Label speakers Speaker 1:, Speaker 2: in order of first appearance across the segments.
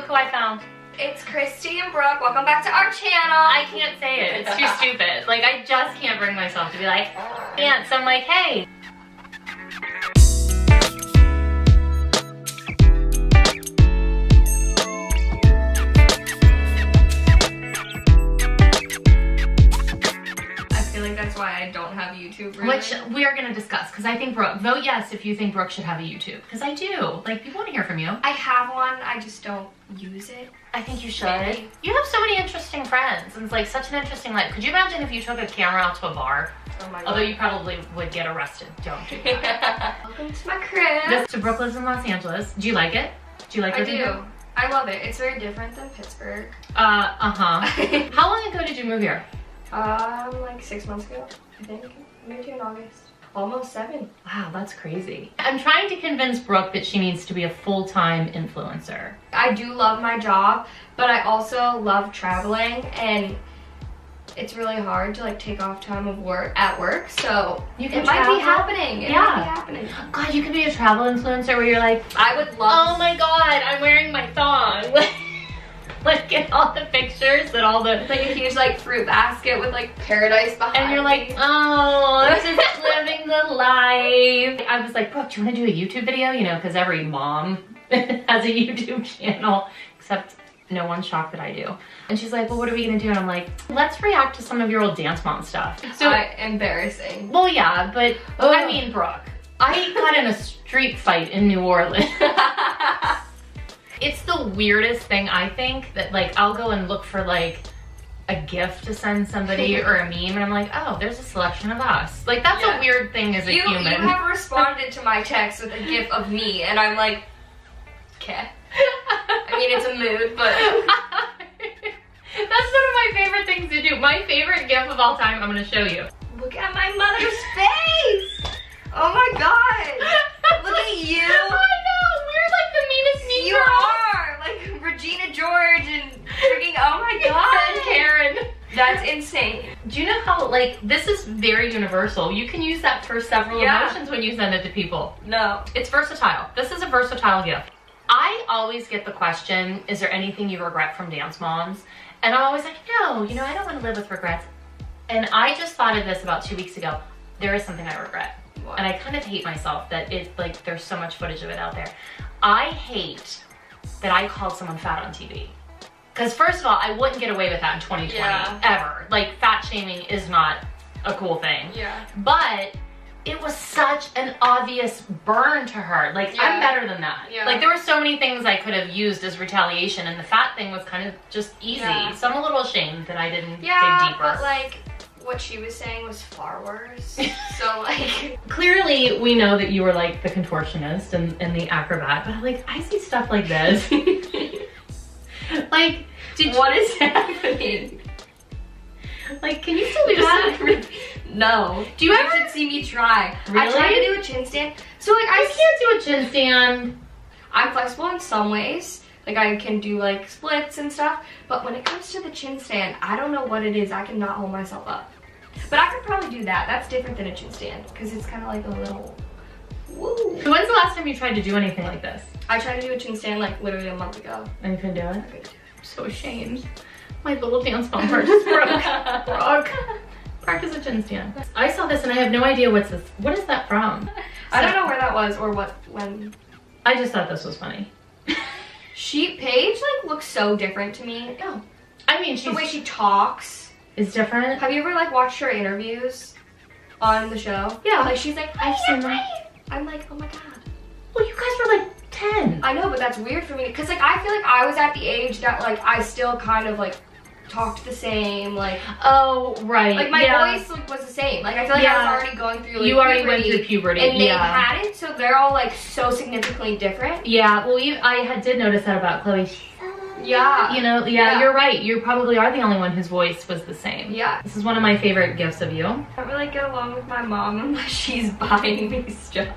Speaker 1: look who I found.
Speaker 2: It's Christi and Brooke. Welcome back to our channel.
Speaker 1: I can't say it. It's too stupid. Like, I just can't bring myself to be like, dance. So I'm like, hey.
Speaker 2: That's why I don't have YouTube, really.
Speaker 1: Which we are going to discuss, because I think Brooke, vote yes if you think Brooke should have a YouTube, because I do. Like, people want to hear from you.
Speaker 2: I have one, I just don't use it.
Speaker 1: I think you should.
Speaker 2: Maybe.
Speaker 1: You have so many interesting friends, and it's like such an interesting life. Could you imagine if you took a camera out to a bar?
Speaker 2: Oh my God.
Speaker 1: Although you probably would get arrested. Don't do that.
Speaker 2: Welcome to my crib.
Speaker 1: So Brooke lives in Los Angeles. Do you like it? Do you like it?
Speaker 2: I do. I love it. It's very different than Pittsburgh.
Speaker 1: How long ago did you move here?
Speaker 2: Like 6 months ago, I think. Maybe in August. Almost 7.
Speaker 1: Wow, that's crazy. I'm trying to convince Brooke that she needs to be a full-time influencer.
Speaker 2: I do love my job, but I also love traveling, and it's really hard to like take off time of work at work, so it might be happening. It might be happening.
Speaker 1: God, you could be a travel influencer where you're like,
Speaker 2: I would love.
Speaker 1: Oh my God, I'm wearing my thong. Like, get all the pictures and all the,
Speaker 2: like a huge like fruit basket with like paradise behind.
Speaker 1: And you're like, oh, I'm just living the life. I was like, Brooke, do you want to do a YouTube video? You know, because every mom has a YouTube channel, except no one's shocked that I do. And she's like, well, what are we gonna do? And I'm like, let's react to some of your old Dance Mom stuff. So
Speaker 2: embarrassing.
Speaker 1: Well, yeah, but I mean, Brooke, I got in a street fight in New Orleans. It's the weirdest thing, I think, that like I'll go and look for like a gift to send somebody or a meme, and I'm like, oh, there's a selection of us. Like, that's a weird thing as a human.
Speaker 2: You have responded to my text with a gif of me, and I'm like, okay. I mean, it's a mood, but
Speaker 1: that's one of my favorite things to do. My favorite gif of all time, I'm gonna show you.
Speaker 2: Look at my mother's face! Oh my God! Look at you!
Speaker 1: I know, we're like the meanest mean
Speaker 2: You are! Like Regina George and freaking, oh my God!
Speaker 1: Karen.
Speaker 2: That's insane.
Speaker 1: Do you know how, like, this is very universal. You can use that for several emotions when you send it to people.
Speaker 2: No.
Speaker 1: It's versatile. This is a versatile gift. I always get the question, is there anything you regret from Dance Moms? And I'm always like, no, you know, I don't want to live with regrets. And I just thought of this about 2 weeks ago. There is something I regret.
Speaker 2: What?
Speaker 1: And I kind of hate myself that it, like, there's so much footage of it out there. I hate that I called someone fat on TV. Because first of all, I wouldn't get away with that in 2020, ever. Like, fat shaming is not a cool thing.
Speaker 2: Yeah.
Speaker 1: But it was such an obvious burn to her. Like, I'm better than that.
Speaker 2: Yeah.
Speaker 1: Like, there were so many things I could have used as retaliation, and the fat thing was kind of just easy.
Speaker 2: Yeah.
Speaker 1: So I'm a little ashamed that I didn't dig deeper.
Speaker 2: But like, what she was saying was far worse. So like,
Speaker 1: clearly we know that you were like the contortionist and the acrobat, but like, I see stuff like this. Like,
Speaker 2: what is happening?
Speaker 1: Like, can you still do that?
Speaker 2: No.
Speaker 1: Do you ever
Speaker 2: should see me try?
Speaker 1: Really?
Speaker 2: I tried to do a chin stand. So like,
Speaker 1: I can't do a chin stand.
Speaker 2: I'm flexible in some ways. Like, I can do like splits and stuff, but when it comes to the chin stand, I don't know what it is. I cannot hold myself up. But I could probably do that. That's different than a chin stand because it's kind of like a little woo.
Speaker 1: So when's the last time you tried to do anything like this?
Speaker 2: I tried to do a chin stand like literally a month ago.
Speaker 1: And you couldn't do it? I'm so ashamed. My little Dance Mom heart just broke. Brooke. Practice a chin stand. I saw this and I have no idea what's this. What is that from?
Speaker 2: I don't know where that was or when.
Speaker 1: I just thought this was funny.
Speaker 2: Paige like looks so different to me.
Speaker 1: Oh. I mean,
Speaker 2: the way she talks
Speaker 1: is different.
Speaker 2: Have you ever like watched her interviews on the show?
Speaker 1: Yeah.
Speaker 2: Like she's like, I've seen that. I'm like, oh my God.
Speaker 1: Well, you guys were like 10.
Speaker 2: I know, but that's weird for me because like I feel like I was at the age that like I still kind of like talked the same, like,
Speaker 1: oh right,
Speaker 2: like my voice like was the same. Like I feel like I was already going through like
Speaker 1: you already went through puberty,
Speaker 2: and they hadn't, so they're all like so significantly different.
Speaker 1: Yeah, well, I did notice that about Chloe.
Speaker 2: Yeah,
Speaker 1: you know, you're right. You probably are the only one whose voice was the same.
Speaker 2: Yeah,
Speaker 1: this is one of my favorite gifts of you.
Speaker 2: I don't really get along with my mom unless she's buying me stuff.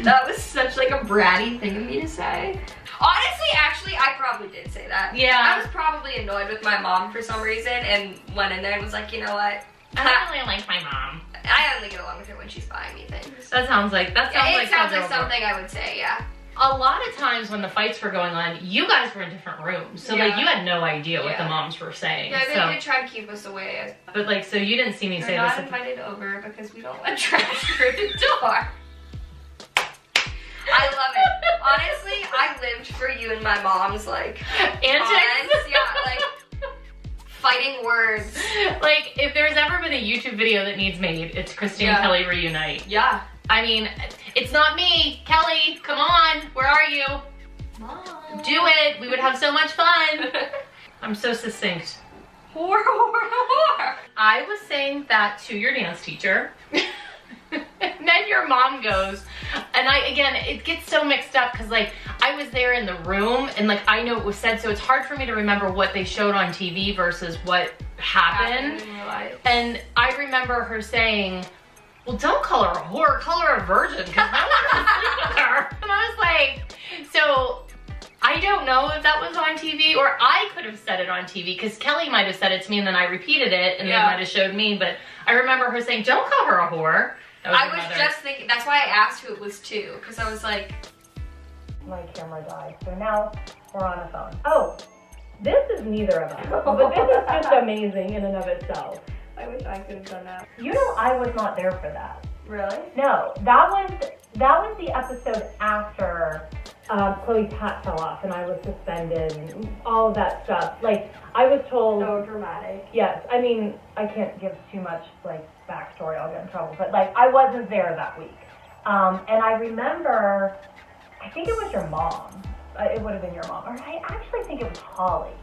Speaker 2: That was such like a bratty thing of me to say. Honestly, actually, I probably did say that.
Speaker 1: Yeah.
Speaker 2: I was probably annoyed with my mom for some reason and went in there and was like, you know what?
Speaker 1: I don't really like my mom.
Speaker 2: I only get along with her when she's buying me things.
Speaker 1: That sounds like,
Speaker 2: it sounds like something I would say, yeah.
Speaker 1: a lot of times when the fights were going on, you guys were in different rooms. So, like, you had no idea what the moms were saying.
Speaker 2: Yeah, they did try to keep us away.
Speaker 1: But, like, so you didn't see me say
Speaker 2: You're
Speaker 1: this.
Speaker 2: not invited over because we don't let trash through the door. I love it. Honestly, I lived for you and my mom's, like,
Speaker 1: antics.
Speaker 2: Yeah, like, fighting words.
Speaker 1: Like, if there's ever been a YouTube video that needs made, it's Christi and Kelly reunite.
Speaker 2: Yeah.
Speaker 1: I mean, it's not me. Kelly, come on. Where are you?
Speaker 2: Mom.
Speaker 1: Do it. We would have so much fun. I'm so succinct.
Speaker 2: Whore.
Speaker 1: I was saying that to your dance teacher. And then your mom goes, and again, it gets so mixed up because, like, I was there in the room and, like, I know it was said, so it's hard for me to remember what they showed on TV versus what happened.
Speaker 2: In real life.
Speaker 1: And I remember her saying, well, don't call her a whore, call her a virgin, because no one was with her. And I was like, so I don't know if that was on TV, or I could have said it on TV, because Kelly might have said it to me and then I repeated it and they might have showed me, but I remember her saying, don't call her a whore.
Speaker 2: I was just thinking, that's why I asked who it was to, because I was like...
Speaker 3: My camera died, so now we're on a phone. Oh, this is neither of us, but this is just amazing in and of itself.
Speaker 2: I wish I could have done that.
Speaker 3: You know, I was not there for that.
Speaker 2: Really?
Speaker 3: No, that was the episode after Chloe's hat fell off and I was suspended and all of that stuff. Like, I was told...
Speaker 2: So dramatic.
Speaker 3: Yes, I mean, I can't give too much, like, backstory, I'll get in trouble, but, like, I wasn't there that week. And I remember, I think it was your mom. It would have been your mom. Or I actually think it was Holly.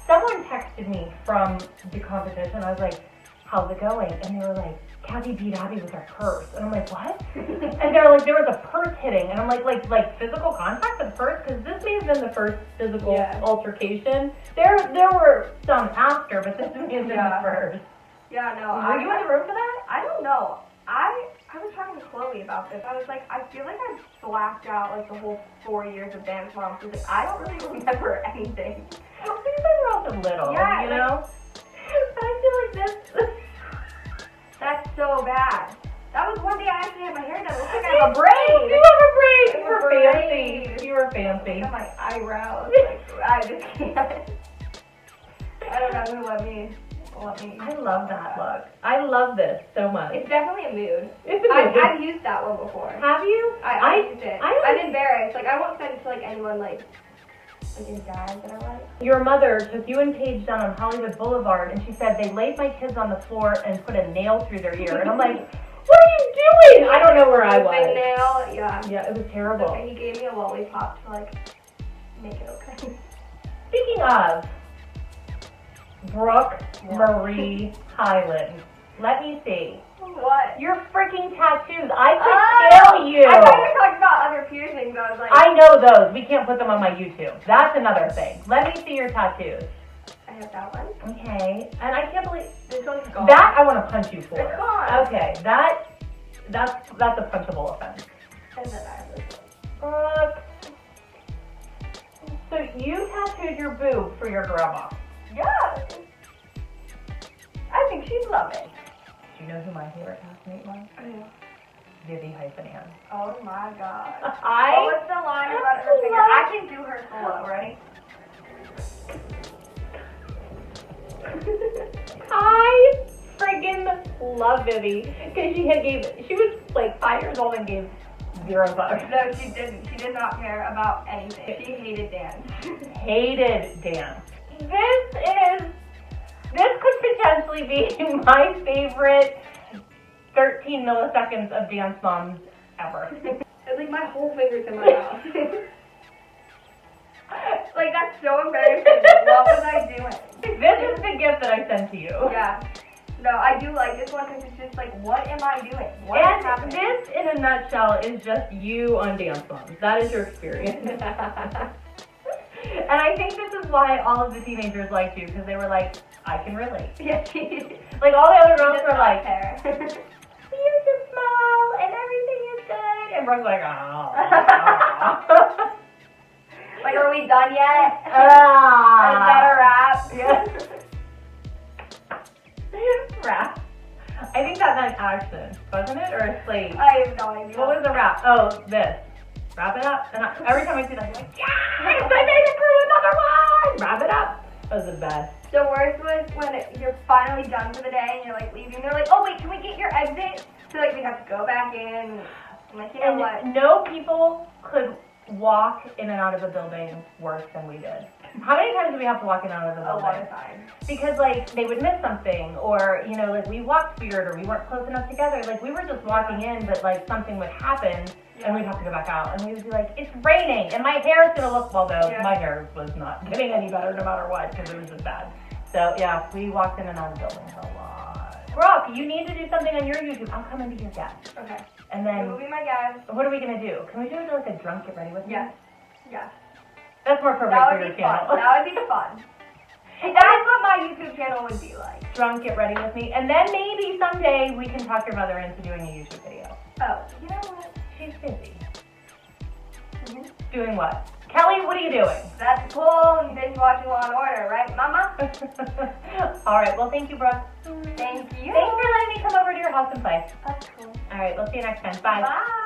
Speaker 3: Someone texted me from the competition. I was like, how's it going? And they were like, Kathy beat Abby with her purse. And I'm like, what? And they're like, there was a purse hitting. And I'm like physical contact with the purse? Because this may have been the first physical altercation. There were some after, but this may have been the first.
Speaker 2: Yeah, no.
Speaker 3: Were you in the room for that?
Speaker 2: I don't know. I was talking to Chloe about this. I was like, I feel like I blacked out like the whole 4 years of Dance Moms. I was like, I don't really remember anything.
Speaker 3: Well, you guys were also little, you know? But I feel like this...
Speaker 2: That's so bad. That was one day I actually had my hair done. It looks like I have a braid.
Speaker 3: You have a braid. You were fancy. You were fancy.
Speaker 2: I got my eyebrows. Like, I just can't. I don't know who let me.
Speaker 3: I love that look. I love this so much.
Speaker 2: It's definitely a mood.
Speaker 3: It's a mood.
Speaker 2: I've used that one before.
Speaker 3: Have you?
Speaker 2: I used it. I'm embarrassed. Like, I won't send it to like anyone like any guys that I like.
Speaker 3: Your mother took you and Paige down on Hollywood Boulevard and she said they laid my kids on the floor and put a nail through their ear. And I'm like, what are you doing? I don't know where I was.
Speaker 2: Big nail, yeah.
Speaker 3: Yeah, it was terrible.
Speaker 2: Okay, he gave me a lollipop to like make it okay.
Speaker 3: Speaking of Brooke Marie Highland, let me see.
Speaker 2: What?
Speaker 3: Your freaking tattoos. I could kill you.
Speaker 2: I thought you were talking about other piercings. I was like,
Speaker 3: I know those. We can't put them on my YouTube. That's another thing. Let me see your tattoos.
Speaker 2: I have that one.
Speaker 3: Okay. And I can't believe
Speaker 2: this one's gone.
Speaker 3: that I want to punch you for.
Speaker 2: It's gone.
Speaker 3: Okay. That's a punchable offense.
Speaker 2: And then I have this
Speaker 3: one. So you tattooed your boob for your grandma.
Speaker 2: Yeah. I think she'd love it.
Speaker 3: Do you know who my favorite classmate was? Vivi -Ann.
Speaker 2: Oh my god.
Speaker 3: What's
Speaker 2: the line about her finger? I can do her solo. Ready?
Speaker 3: I friggin' love Vivi because she was like 5 years old and gave $0.
Speaker 2: No, she didn't. She did not care about anything. She hated dance.
Speaker 3: Hated dance. This could potentially be my favorite 13 milliseconds of Dance Moms ever.
Speaker 2: It's like my whole finger's in my mouth. Like, that's so embarrassing. What was I doing?
Speaker 3: This is the gift that I sent to you.
Speaker 2: Yeah. No, I do like this one because it's just like, what am I doing? What is happening?
Speaker 3: This, in a nutshell, is just you on Dance Moms. That is your experience. And I think this is why all of the teenagers liked you, because they were like, I can relate.
Speaker 2: Yeah.
Speaker 3: Like, all the other girls were like,
Speaker 2: hair.
Speaker 3: you're just small and everything is good. And Brooke's like, oh.
Speaker 2: Like, are we done yet? Is
Speaker 3: Ah.
Speaker 2: that a wrap?
Speaker 3: Yeah. Rap. I think that meant action, wasn't it? Or a slate?
Speaker 2: I have no idea.
Speaker 3: What was the rap? Oh, this. wrap it up. And every time I see that, I'm like, yes, I made it through another one. Wrap it up. That was the best.
Speaker 2: The worst was when you're finally done for the day and you're like leaving. They're like, oh wait, can we get your exit? So like we have to go back in. I'm like, you know what?
Speaker 3: No people could walk in and out of a building worse than we did. How many times did we have to walk in and out of the building?
Speaker 2: A lot of times.
Speaker 3: Because like they would miss something, or you know, like we walked weird, or we weren't close enough together. Like we were just walking in, but like something would happen, and we'd have to go back out, and we would be like, it's raining, and my hair is gonna look, well, though my hair was not getting any better no matter what, because it was just bad. So yeah, we walked in and out of buildings a lot. Brooke, you need to do something on your YouTube. I'll come and be your guest.
Speaker 2: Okay.
Speaker 3: And then
Speaker 2: you will be my guest.
Speaker 3: what are we gonna do? Can we do it like a drunk get ready with me?
Speaker 2: Yes. Yes.
Speaker 3: That's more appropriate
Speaker 2: That
Speaker 3: for
Speaker 2: would
Speaker 3: your
Speaker 2: be
Speaker 3: channel.
Speaker 2: fun. That would be fun. That's what my YouTube channel would be like.
Speaker 3: Drunk get ready with me, and then maybe someday we can talk your mother into doing a YouTube video.
Speaker 2: Oh, you know what?
Speaker 3: She's busy. Doing what? Kelly, what are you doing?
Speaker 2: That's cool. And binge watching Law and Order, right, Mama?
Speaker 3: All right. Well, thank you, Brooke.
Speaker 2: Thank you.
Speaker 3: Thanks for letting me come over to your house and play.
Speaker 2: That's cool.
Speaker 3: All right. We'll see you next time. Bye.
Speaker 2: Bye.